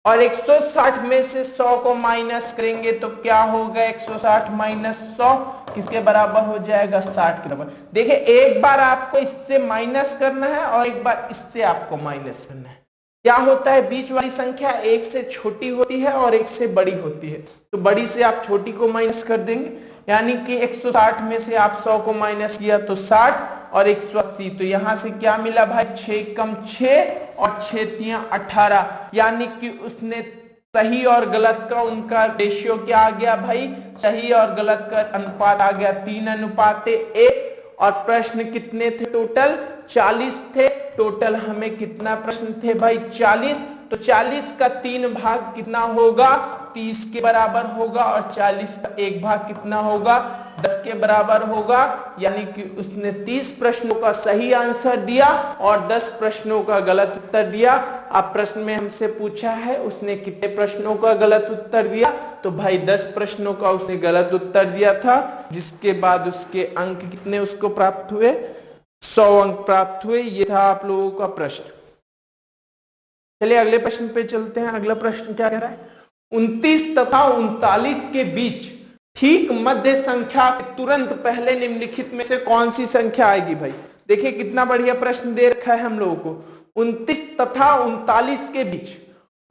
और 160 में से 100 को माइनस करेंगे तो क्या होगा? 160 माइनस 100 किसके बराबर हो जाएगा? 60 के बराबर। देखिए एक बार आपको इससे माइनस करना है और एक बार इससे आपको माइनस करना है। क्या होता है? बीच वाली संख्या एक से छोटी होती है और एक से बड़ी होती है, तो बड़ी से आप छोटी को माइनस कर देंगे, यानी कि 160 में से आप 100 को माइनस किया तो 60 और 180, तो यहां से क्या मिला भाई? 6 कम 6 और 6 तिया 18, यानी कि उसने सही और गलत का उनका रेशियो क्या आ गया भाई? सही और गलत का अनुपात आ गया 3:1। और प्रश्न कितने थे? टोटल 40 थे। टोटल हमें कितना प्रश्न थे भाई? 40। तो 40 का 3 भाग कितना होगा? 30 के बराबर होगा। और 40 का 1 भाग कितना होगा? 10 के बराबर होगा। यानी कि उसने 30 प्रश्नों का सही आंसर दिया और 10 प्रश्नों का गलत उत्तर दिया। अब प्रश्न में हमसे पूछा है उसने कितने प्रश्नों का गलत उत्तर दिया, तो भाई 10 प्रश्नों का उसने गलत उत्तर दिया था, जिसके बाद उसके अंक कितने उसको प्राप्त हुए? 100 अंक प्राप्त हुए। ये था आप लोगों का प्रश्न। चलिए अगले प्रश्न पे चलते हैं। अगला प्रश्न क्या कह रहा है? 29 तथा 39 के बीच ठीक मध्य संख्या के तुरंत पहले निम्नलिखित में से कौन सी संख्या आएगी भाई? देखिए कितना बढ़िया प्रश्न दे रखा है हम लोगों को। 29 तथा 39 के बीच,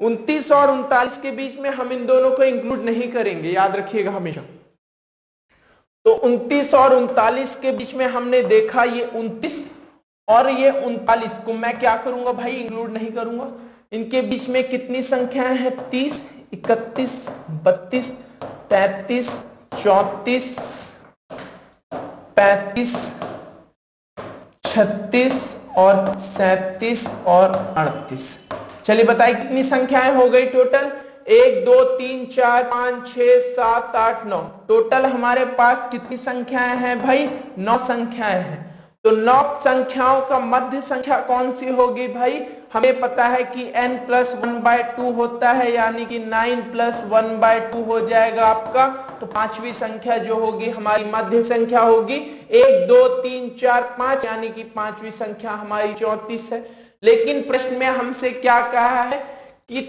29 और 39 के बीच में हम इन दोनों को इंक्लूड नहीं करेंगे, याद रखिएगा हमेशा। तो 29 और 39 के बीच में हमने देखा ये 29 और ये 39 को मैं क्या करूंगा भाई? इंक्लूड नहीं करूंगा। इनके बीच में कितनी संख्याएं हैं? 30, 31, 32, 33, 34, 35, 36 और 37 और 38। चलिए बताइए कितनी संख्याएं हो गई टोटल? 1 2 3 4 5 6 7 8 9। टोटल हमारे पास कितनी संख्याएं हैं भाई? 9 संख्याएं हैं। तो 9 संख्याओं का मध्य संख्या कौन सी होगी भाई? हमें पता है कि n + 1/2 होता है, यानी कि 9 + 1/2 हो जाएगा आपका। तो 5वीं संख्या जो होगी हमारी मध्य संख्या होगी 1 2 3 4 5, यानी कि 5वीं संख्या हमारी 34 है। लेकिन प्रश्न में हमसे क्या कहा है कि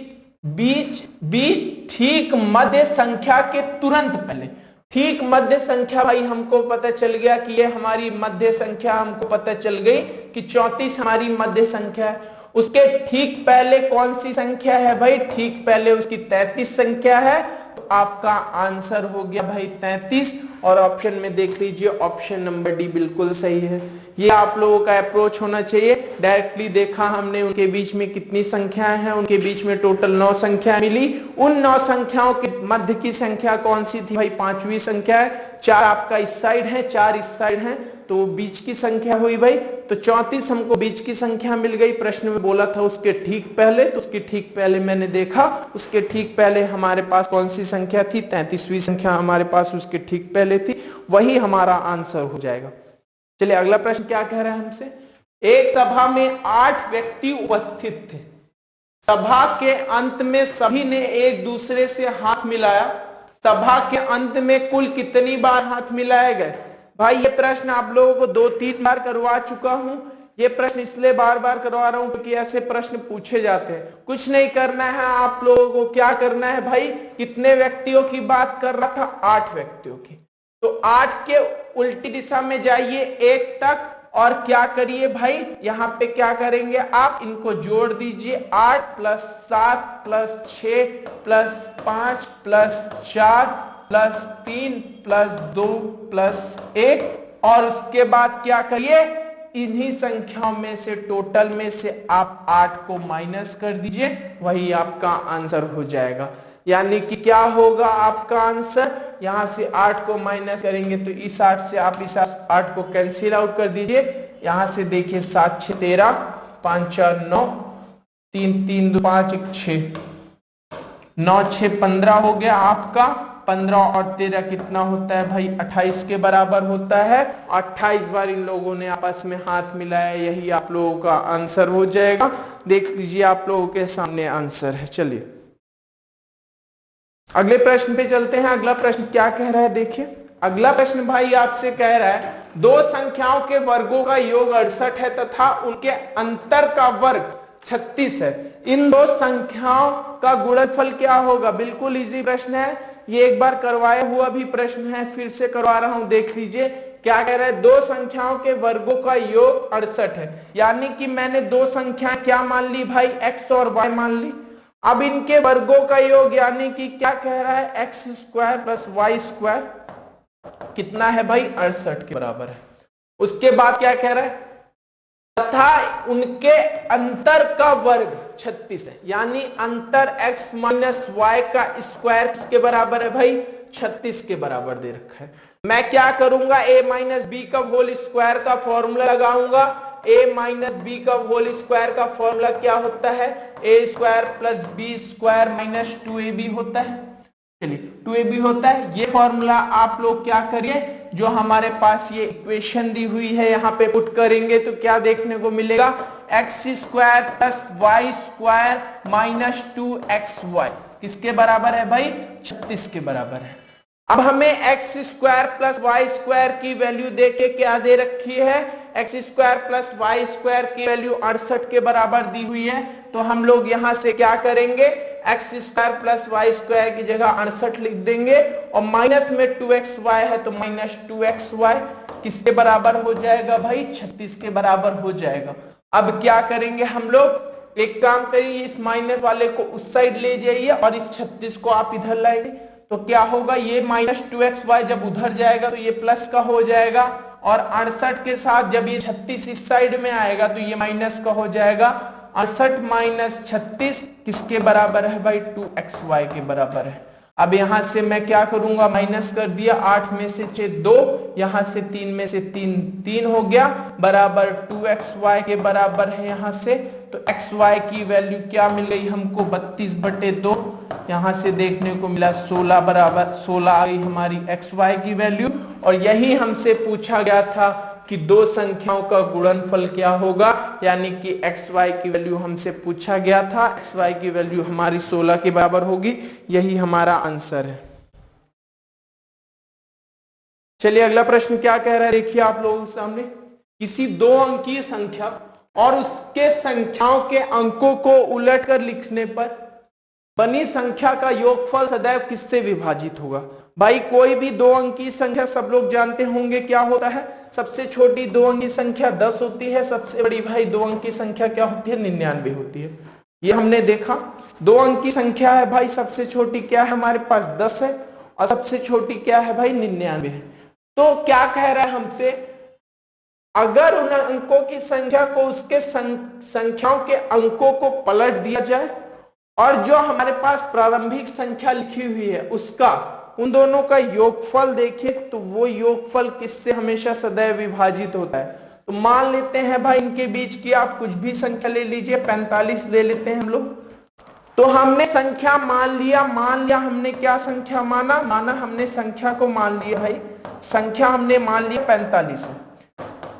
बीच बीच ठीक मध्य संख्या के तुरंत पहले, ठीक मध्य संख्या भाई हमको पता चल गया कि ये हमारी मध्य संख्या, हमको पता चल गई कि 34 हमारी मध्य संख्या है। उसके ठीक पहले कौन सी संख्या है भाई, ठीक पहले उसकी 33 संख्या है, तो आपका आंसर हो गया भाई 33। और ऑप्शन में देख लीजिए ऑप्शन नंबर डी बिल्कुल सही है। ये आप लोगों का अप्रोच होना चाहिए। डायरेक्टली देखा हमने उनके बीच में कितनी संख्याएं हैं, उनके बीच में टोटल 9 संख्या मिली। उन 9 संख्याओं के मध्य की संख्या कौन सी थी भाई, 5वीं संख्या है। 4 आपका इस साइड है, 4 इस साइड है, तो बीच की संख्या हुई भाई। तो 34 हमको बीच की संख्या मिल गई। प्रश्न में बोला था उसके ठीक पहले, तो उसके ठीक पहले मैंने देखा, उसके ठीक पहले हमारे पास कौन सी संख्या थी, 33वीं संख्या हमारे पास उसके ठीक पहले थी, वही हमारा आंसर हो जाएगा। चलिए अगला प्रश्न क्या कह रहा है हमसे। एक सभा में 8 व्यक्ति उपस्थित थे। सभा के अंत में सभी ने एक दूसरे से हाथ मिलाया। सभा के अंत में कुल कितनी बार हाथ मिलाए गए। भाई ये प्रश्न आप लोगों को 2-3 बार करवा चुका हूं। ये प्रश्न इसलिए बार बार करवा रहा हूं क्योंकि ऐसे प्रश्न पूछे जाते हैं। कुछ नहीं करना है आप लोगों को, क्या करना है भाई, कितने व्यक्तियों की बात कर रहा था, 8 व्यक्तियों की। तो 8 के उल्टी दिशा में जाइए 1 तक और क्या करिए भाई, यहां पे क्या करेंगे आप, इनको जोड़ दीजिए। 8 + 7 + 6 + 5 + 4 + 3 + 2 + 1 और उसके बाद क्या करिए, इन्हीं संख्याओं में से टोटल में से आप 8 को माइनस कर दीजिए, वही आपका आंसर हो जाएगा। यानी कि क्या होगा आपका आंसर, यहां से 8 को माइनस करेंगे तो इस 8 से आप इस 8 को कैंसिल आउट कर दीजिए। यहां से देखिए 7 × 6 = 13, 5 × 4 = 9, 3 × 3 = 5, 1 = 6, 9 × 6 = 15 हो गया आपका। 15 और 13 कितना होता है भाई, 28 के बराबर होता है। 28 बार इन लोगों ने आपस में हाथ मिलाया, यही आप लोगों का आंसर हो जाएगा। देख लीजिए आप लोगों के सामने आंसर है। चलिए अगले प्रश्न पे चलते हैं। अगला प्रश्न क्या कह रहा है देखिए। अगला प्रश्न भाई आपसे कह रहा है 2 संख्याओं के वर्गों का योग 68 है तथा उनके अंतर का वर्ग 36 है। इन 2 संख्याओं का गुणनफल क्या होगा। बिल्कुल इजी प्रश्न है, ये एक बार करवाया हुआ भी प्रश्न है, फिर से करवा रहा हूं। देख लीजिए क्या कह रहा है, 2 संख्याओं के वर्गों का योग 68 है। यानी कि मैंने 2 संख्या क्या मान ली भाई, x और y मान ली। अब इनके वर्गों का योग यानी कि क्या कह रहा है, x² + y² कितना है भाई, 68 के बराबर है। उसके बाद क्या कह रहा है, तथा उनके अंतर का वर्ग 36 है। यानी अंतर x - y का स्क्वायर किसके बराबर है भाई, 36 के बराबर दे रखा है। मैं क्या करूंगा, a - b का होल स्क्वायर का फॉर्मूला लगाऊंगा। a - b का होल स्क्वायर का फॉर्मूला क्या होता है, a² + b² - 2ab होता है। चलिए 2ab होता है। ये फॉर्मूला आप लोग क्या करिए, जो हमारे पास ये इक्वेशन दी हुई है यहाँ पे पुट करेंगे तो क्या देखने को मिलेगा, x² + y² - 2xy किसके बराबर है भाई, 36 के बराबर है। अब हमें x² + y² की वैल्यू देके क्या दे रखी है, x² + y² की वैल्यू 68 के बराबर दी हुई है। तो हम लोग यहां से क्या करेंगे, x² + y² की जगह 68 लिख देंगे और माइनस में 2xy है तो -2xy किसके बराबर हो जाएगा भाई, 36 के बराबर हो जाएगा। अब क्या करेंगे हम लोग, एक काम करिए, इस माइनस वाले को उस साइड ले जाइए और इस 36 को आप इधर लाएंगे तो क्या होगा, ये -2xy जब उधर जाएगा तो ये प्लस का हो जाएगा और 68 के साथ जब ये 36 इस साइड में आएगा तो ये माइनस का हो जाएगा। 68 - 36 किसके बराबर है भाई, 2xy के बराबर है। अब यहां से मैं क्या करूंगा, माइनस कर दिया, 8 में से 6 2, यहां से 3 में से 3 3 हो गया, बराबर 2xy के बराबर है यहां से। तो xy की वैल्यू क्या मिल गई हमको, 32/2, यहां से देखने को मिला 16 बराबर 16 आ गई हमारी xy की वैल्यू। और यही हमसे पूछा गया था कि 2 संख्याओं का गुणनफल क्या होगा, यानी कि xy की वैल्यू हमसे पूछा गया था, xy की वैल्यू हमारी 16 के बराबर होगी, यही हमारा आंसर है। चलिए अगला प्रश्न क्या कह रहा है देखिए आप लोगों के सामने, किसी 2 अंकीय संख्या और उसके संख्याओं के अंकों को उलटकर लिखने पर बनी संख्या का योगफल सदैव किससे विभाजित होगा? भाई कोई भी दो अंकी संख्या सब लोग जानते होंगे क्या होता है, सबसे छोटी दो अंकी संख्या 10 होती है, सबसे बड़ी भाई दो अंकी संख्या क्या होती है? 99 होती है। ये हमने देखा, दो अंकी संख्या है भाई, सबसे छोटी क्या है हमारे पास 10 है और सबसे छोटी क्या है भाई 99 है। तो क्या कह रहा है हमसे, अगर उन अंकों की संख्या को उसके संख्याओं के अंकों को पलट दिया जाए और जो हमारे पास प्रारंभिक संख्या लिखी हुई है उसका उन दोनों का योगफल देखें तो वो योगफल किससे हमेशा सदैव विभाजित होता है। तो मान लेते हैं भाई इनके बीच की आप कुछ भी संख्या ले लीजिए, 45 ले लेते हैं हम लोग। तो हमने संख्या मान लिया हमने क्या संख्या माना हमने संख्या को मान लिया भाई, संख्या हमने मान लिया 45 है।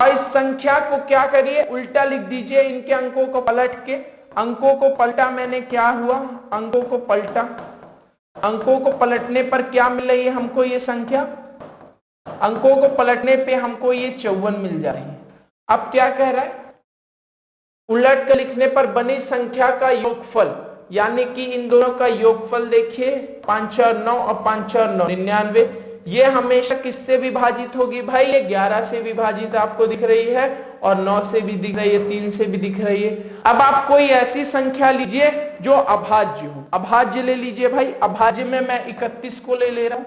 और इस संख्या को क्या करिए, उल्टा लिख दीजिए, इनके अंकों को पलट के, अंकों को पलटा मैंने, क्या हुआ, अंकों को पलटा, अंकों को पलटने पर क्या मिल रही है हमको ये संख्या, अंकों को पलटने पे हमको ये 54 मिल जा रही है। अब क्या कह रहा है, उलट कर लिखने पर बनी संख्या का योगफल, यानी कि इन दोनों का योगफल देखिए 5 और 9 और 5 और 9 99, ये हमेशा किससे विभाजित होगी भाई, ये 11 से विभाजित आपको दिख रही है और 9 से भी दिख रही है, 3 से भी दिख रही है। अब आप कोई ऐसी संख्या लीजिए जो अभाज्य हो, अभाज्य ले लीजिए भाई, अभाज्य में मैं 31 को ले रहा हूं।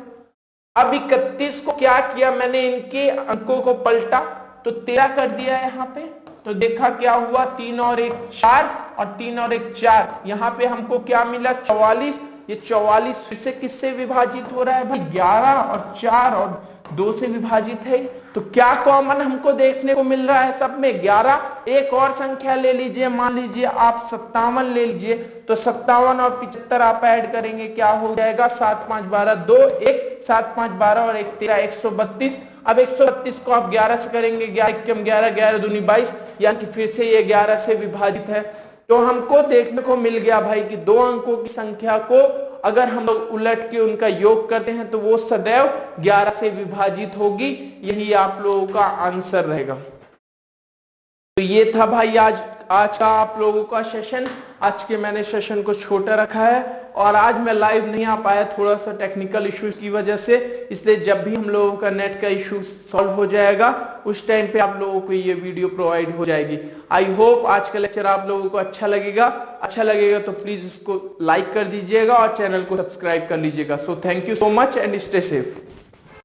अब 31 को क्या किया मैंने, इनके अंकों को पलटा तो 13 कर दिया है यहाँ पे, तो देखा क्या हुआ, 3 और 1 4 और 3 और 1 4, यहाँ पे हमको क्या मिला 44। ये 44 फिर से किससे विभाजित हो रहा है भाई, 11 और 4 और 2 से विभाजित है। तो क्या कॉमन हमको देखने को मिल रहा है सब में, 11। एक और संख्या ले लीजिए, मान लीजिए आप 57 ले लीजिए, तो 57 और 75 आप ऐड करेंगे क्या हो जाएगा, 7 5 12 2 1, 7 5 12 और 1 13 132। अब 132 को आप 11 से करेंगे, 11 11 11 दूनी 22, यानी कि फिर से ये 11 से विभाजित है। तो हमको देखने को मिल गया भाई कि दो अंकों की संख्या को अगर हम लोग उलट के उनका योग करते हैं तो वो सदैव 11 से विभाजित होगी। यही आप लोगों का आंसर रहेगा। तो ये था भाई आज का आप लोगों का सेशन। आज के मैंने सेशन को छोटा रखा है और आज मैं लाइव नहीं आ पाया, थोड़ा सा टेक्निकल इश्यूज की वजह से, इसलिए जब भी हम लोगों का नेट का इशू सॉल्व हो जाएगा उस टाइम पे आप लोगों को ये वीडियो प्रोवाइड हो जाएगी। आई होप आज का लेक्चर आप लोगों को अच्छा लगेगा तो प्लीज इसको लाइक कर दीजिएगा और चैनल को सब्सक्राइब कर लीजिएगा। So thank you so much and stay safe.